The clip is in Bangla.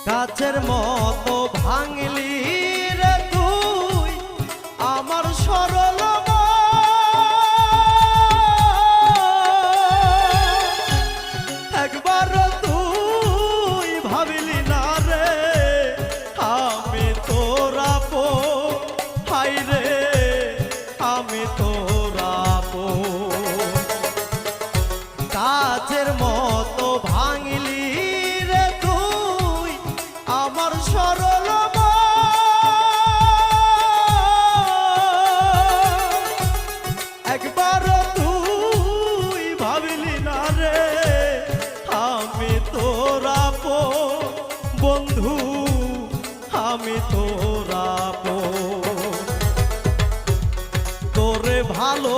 কাচের মতো ভাঙলি রে তুই আমার সরল একবার তুই ভাবিলি না রে আমি তোরা পো হাই রে আমি তোরা পো কাচের মতো ভাঙলি রে তুই আমার সরল একবার তুই ভাবিলি না রে আমি তোরা পো বন্ধু আমি তোরা পো তোরে ভালো